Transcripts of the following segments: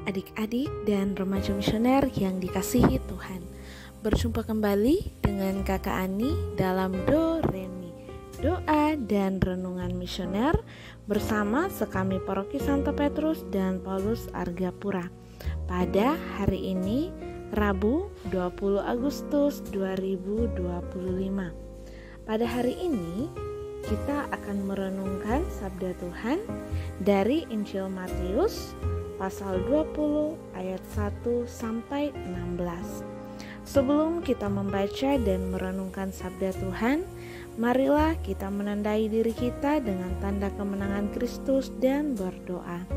adik-adik dan remaja misioner yang dikasihi Tuhan. Berjumpa kembali dengan Kakak Ani dalam Do Remi, doa dan renungan misioner bersama sekami Paroki Santo Petrus dan Paulus Argapura. Pada hari ini, Rabu 20 Agustus 2025. Pada hari ini, kita akan merenungkan sabda Tuhan dari Injil Matius pasal 20 ayat 1 sampai 16. Sebelum kita membaca dan merenungkan sabda Tuhan, marilah kita menandai diri kita dengan tanda kemenangan Kristus dan berdoa.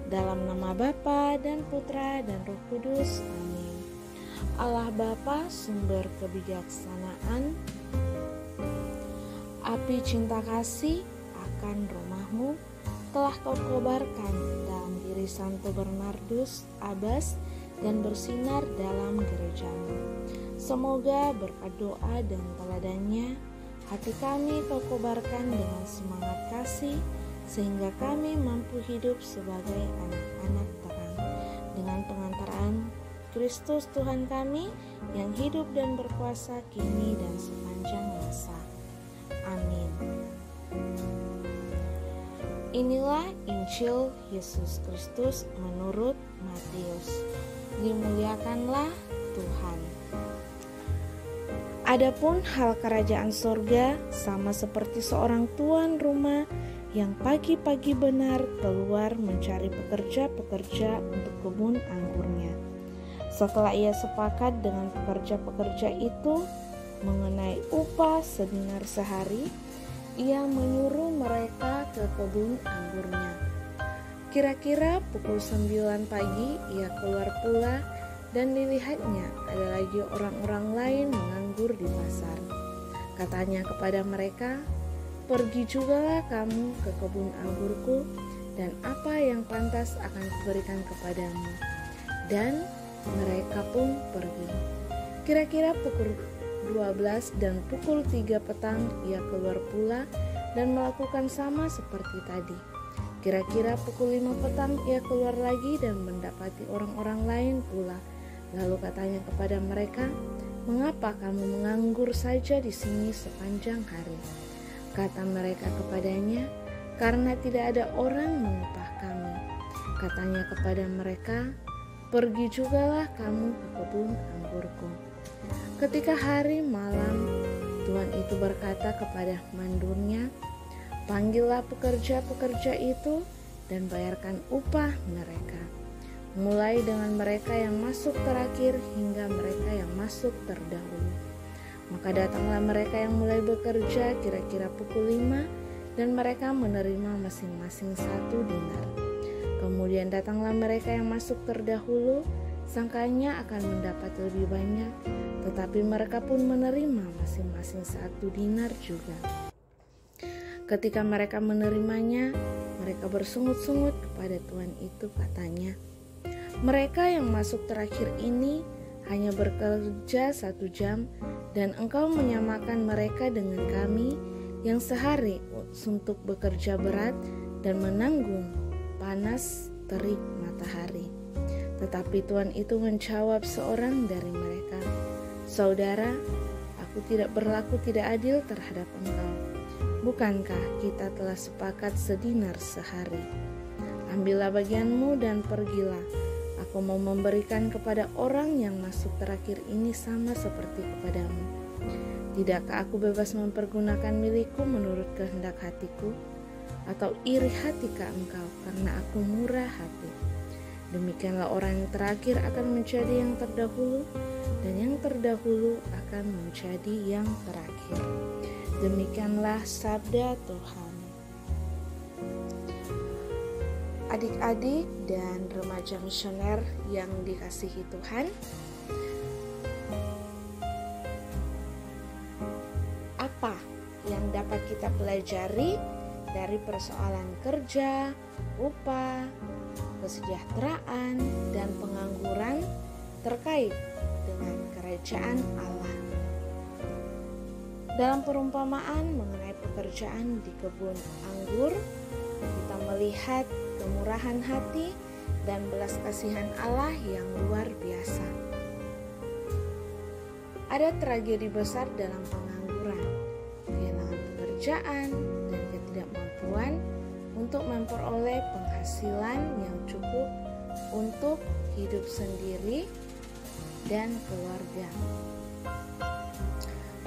Dalam nama Bapa dan Putra dan Roh Kudus. Amin. Allah Bapa, sumber kebijaksanaan, api cinta kasih akan rumahmu telah kau kobarkan dalam diri Santo Bernardus Abbas dan bersinar dalam gerejamu. Semoga berkat doa dan teladannya hati kami kau kobarkan dengan semangat kasih, sehingga kami mampu hidup sebagai anak-anak terang dengan pengantaran Kristus Tuhan kami yang hidup dan berkuasa kini dan sepanjang masa. Amin. Inilah Injil Yesus Kristus menurut Matius. Dimuliakanlah Tuhan. Adapun hal kerajaan sorga sama seperti seorang tuan rumah yang pagi-pagi benar keluar mencari pekerja-pekerja untuk kebun anggurnya. Setelah ia sepakat dengan pekerja-pekerja itu mengenai upah sedinar sehari, ia menyuruh mereka ke kebun anggurnya. Kira-kira pukul 9 pagi ia keluar pula, dan dilihatnya ada lagi orang-orang lain menganggur di pasar. Katanya kepada mereka, "Pergi jugalah kamu ke kebun anggurku, dan apa yang pantas akan kuberikan kepadamu." Dan mereka pun pergi. Kira-kira pukul 12 dan pukul 3 petang ia keluar pula dan melakukan sama seperti tadi. Kira-kira pukul 5 petang ia keluar lagi dan mendapati orang-orang lain pula. Lalu katanya kepada mereka, "Mengapa kamu menganggur saja di sini sepanjang hari?" Kata mereka kepadanya, "Karena tidak ada orang mengupah kami." Katanya kepada mereka, "Pergi jugalah kamu ke kebun anggurku." Ketika hari malam, Tuhan itu berkata kepada mandurnya, "Panggillah pekerja-pekerja itu dan bayarkan upah mereka, mulai dengan mereka yang masuk terakhir hingga mereka yang masuk terdahulu." Maka datanglah mereka yang mulai bekerja kira-kira pukul 5, dan mereka menerima masing-masing 1 dinar. Kemudian datanglah mereka yang masuk terdahulu, sangkanya akan mendapat lebih banyak, tetapi mereka pun menerima masing-masing 1 dinar juga. Ketika mereka menerimanya, mereka bersungut-sungut kepada Tuhan itu, katanya, "Mereka yang masuk terakhir ini hanya bekerja 1 jam, dan engkau menyamakan mereka dengan kami yang sehari untuk bekerja berat dan menanggung panas terik matahari." Tetapi Tuhan itu menjawab seorang dari mereka, "Saudara, aku tidak berlaku tidak adil terhadap engkau. Bukankah kita telah sepakat sedinar sehari? Ambillah bagianmu dan pergilah. Aku mau memberikan kepada orang yang masuk terakhir ini sama seperti kepadamu. Tidakkah aku bebas mempergunakan milikku menurut kehendak hatiku? Atau iri hatikah engkau karena aku murah hati? Demikianlah orang yang terakhir akan menjadi yang terdahulu, dan yang terdahulu akan menjadi yang terakhir." Demikianlah sabda Tuhan. Adik-adik dan remaja misioner yang dikasihi Tuhan, apa yang dapat kita pelajari dari persoalan kerja, upah, kesejahteraan, dan pengangguran terkait dengan kerajaan Allah? Dalam perumpamaan mengenai pekerjaan di kebun anggur, kita melihat kemurahan hati dan belas kasihan Allah yang luar biasa. Ada tragedi besar dalam pengangguran, kehilangan pekerjaan, dan ketidakmampuan untuk memperoleh penghasilan yang cukup untuk hidup sendiri dan keluarga.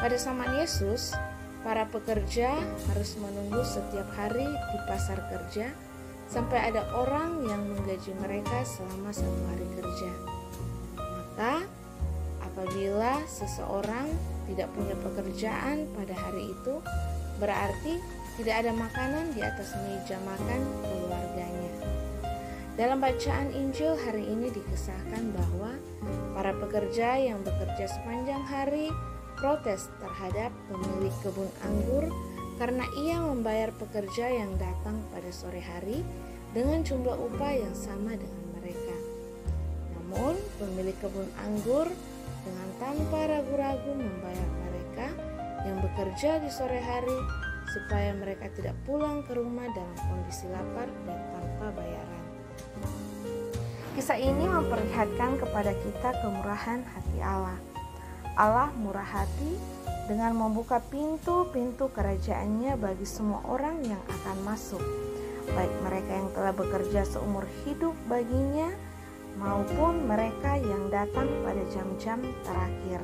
Pada zaman Yesus, para pekerja harus menunggu setiap hari di pasar kerja sampai ada orang yang menggaji mereka selama 1 hari kerja. Maka, apabila seseorang tidak punya pekerjaan pada hari itu, berarti tidak ada makanan di atas meja makan keluarganya. Dalam bacaan Injil hari ini dikisahkan bahwa para pekerja yang bekerja sepanjang hari protes terhadap pemilik kebun anggur karena ia membayar pekerja yang datang pada sore hari dengan jumlah upah yang sama dengan mereka. Namun, pemilik kebun anggur dengan tanpa ragu-ragu membayar mereka yang bekerja di sore hari supaya mereka tidak pulang ke rumah dalam kondisi lapar dan tanpa bayaran. Kisah ini memperlihatkan kepada kita kemurahan hati Allah. Allah murah hati dengan membuka pintu-pintu kerajaannya bagi semua orang yang akan masuk, baik mereka yang telah bekerja seumur hidup baginya maupun mereka yang datang pada jam-jam terakhir.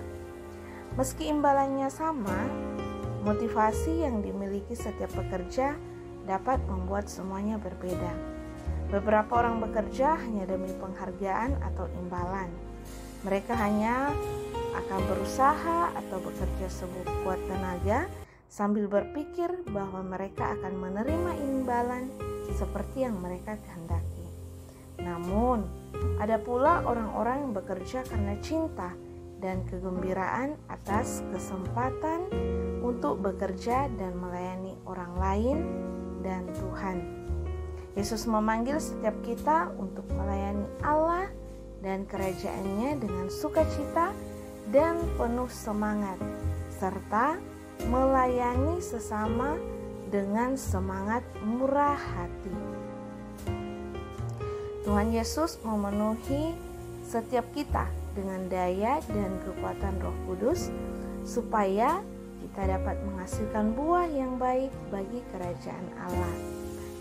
Meski imbalannya sama, motivasi yang dimiliki setiap pekerja dapat membuat semuanya berbeda. Beberapa orang bekerja hanya demi penghargaan atau imbalan. Mereka hanya akan berusaha atau bekerja sekuat tenaga sambil berpikir bahwa mereka akan menerima imbalan seperti yang mereka kehendaki. Namun, ada pula orang-orang yang bekerja karena cinta dan kegembiraan atas kesempatan untuk bekerja dan melayani orang lain dan Tuhan. Yesus memanggil setiap kita untuk melayani Allah dan kerajaan-Nya dengan sukacita dan penuh semangat, serta melayani sesama dengan semangat murah hati. Tuhan Yesus memenuhi setiap kita dengan daya dan kekuatan Roh Kudus supaya kita dapat menghasilkan buah yang baik bagi kerajaan Allah,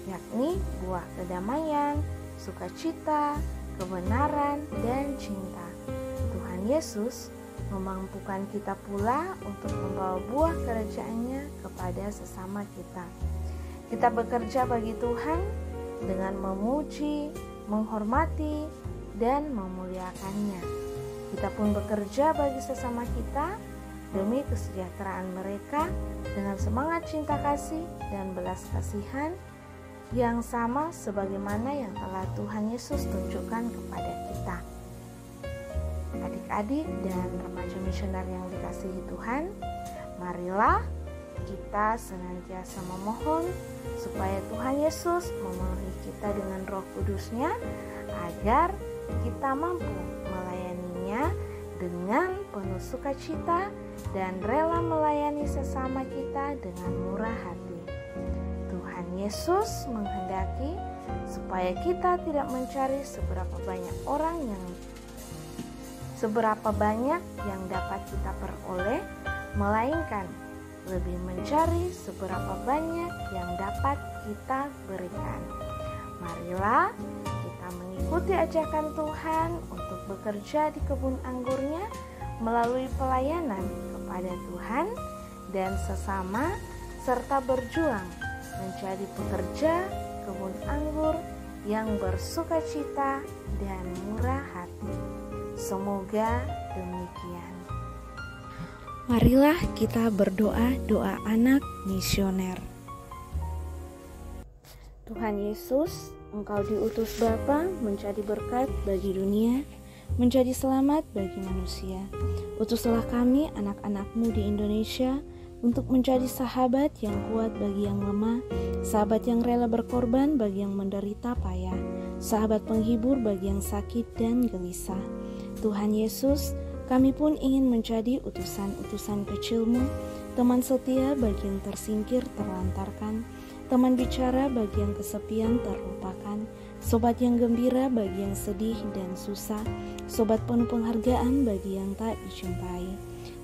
yakni buah kedamaian, sukacita, kebenaran, dan cinta. Tuhan Yesus memampukan kita pula untuk membawa buah kerajaan-Nya kepada sesama kita. Kita bekerja bagi Tuhan dengan memuji, menghormati, dan memuliakan-Nya. Kita pun bekerja bagi sesama kita demi kesejahteraan mereka dengan semangat cinta kasih dan belas kasihan yang sama sebagaimana yang telah Tuhan Yesus tunjukkan kepada kita. Adik-adik dan remaja misioner yang dikasihi Tuhan, marilah kita senantiasa memohon supaya Tuhan Yesus memenuhi kita dengan Roh Kudus-Nya agar kita mampu melayaninya dengan penuh sukacita dan rela melayani sesama kita dengan murah hati. Tuhan Yesus menghendaki supaya kita tidak mencari seberapa banyak yang dapat kita peroleh, melainkan lebih mencari seberapa banyak yang dapat kita berikan. Marilah kita mengikuti ajakan Tuhan untuk bekerja di kebun anggurnya melalui pelayanan kepada Tuhan dan sesama, serta berjuang menjadi pekerja kebun anggur yang bersukacita dan murah hati. Semoga demikian. Marilah kita berdoa doa anak misioner. Tuhan Yesus, Engkau diutus Bapa menjadi berkat bagi dunia, menjadi selamat bagi manusia. Utuslah kami anak-anak-Mu di Indonesia untuk menjadi sahabat yang kuat bagi yang lemah, sahabat yang rela berkorban bagi yang menderita payah, sahabat penghibur bagi yang sakit dan gelisah. Tuhan Yesus, kami pun ingin menjadi utusan-utusan kecil-Mu, teman setia bagi yang tersingkir terlantarkan, teman bicara bagi yang kesepian terlupakan, sobat yang gembira bagi yang sedih dan susah, sobat penuh penghargaan bagi yang tak dijumpai.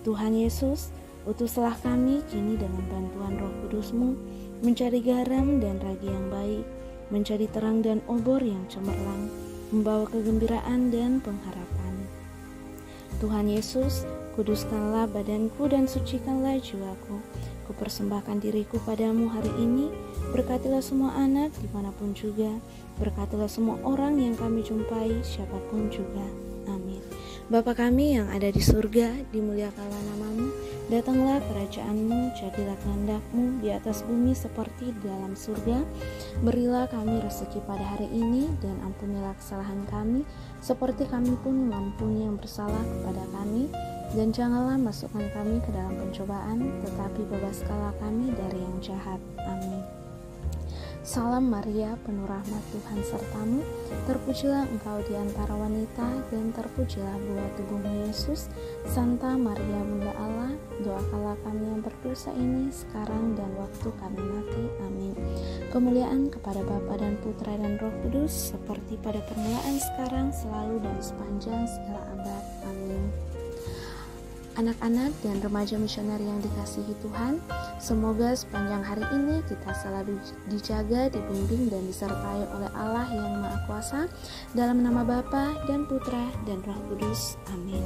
Tuhan Yesus, utuslah kami kini dengan bantuan Roh Kudus-Mu, mencari garam dan ragi yang baik, mencari terang dan obor yang cemerlang, membawa kegembiraan dan pengharapan. Tuhan Yesus, kuduskanlah badanku dan sucikanlah jiwaku. Kupersembahkan diriku padamu hari ini. Berkatilah semua anak dimanapun juga. Berkatilah semua orang yang kami jumpai, siapapun juga. Amin. Bapa kami yang ada di surga, dimuliakanlah namamu. Datanglah kerajaan-Mu, jadilah kehendak-Mu di atas bumi seperti di dalam surga. Berilah kami rezeki pada hari ini, dan ampunilah kesalahan kami, seperti kami pun mengampuni yang bersalah kepada kami. Dan janganlah masukkan kami ke dalam pencobaan, tetapi bebaskanlah kami dari yang jahat. Amin. Salam Maria, penuh rahmat, Tuhan sertamu. Terpujilah engkau di antara wanita, dan terpujilah buah tubuhmu Yesus. Santa Maria Bunda Allah, doakanlah kami yang berdosa ini sekarang dan waktu kami mati. Amin. Kemuliaan kepada Bapa dan Putra dan Roh Kudus, seperti pada permulaan, sekarang, selalu, dan sepanjang segala abad. Amin. Anak-anak dan remaja misioner yang dikasihi Tuhan, semoga sepanjang hari ini kita selalu dijaga, dibimbing, dan disertai oleh Allah yang Maha Kuasa, dalam nama Bapa dan Putra dan Roh Kudus. Amin.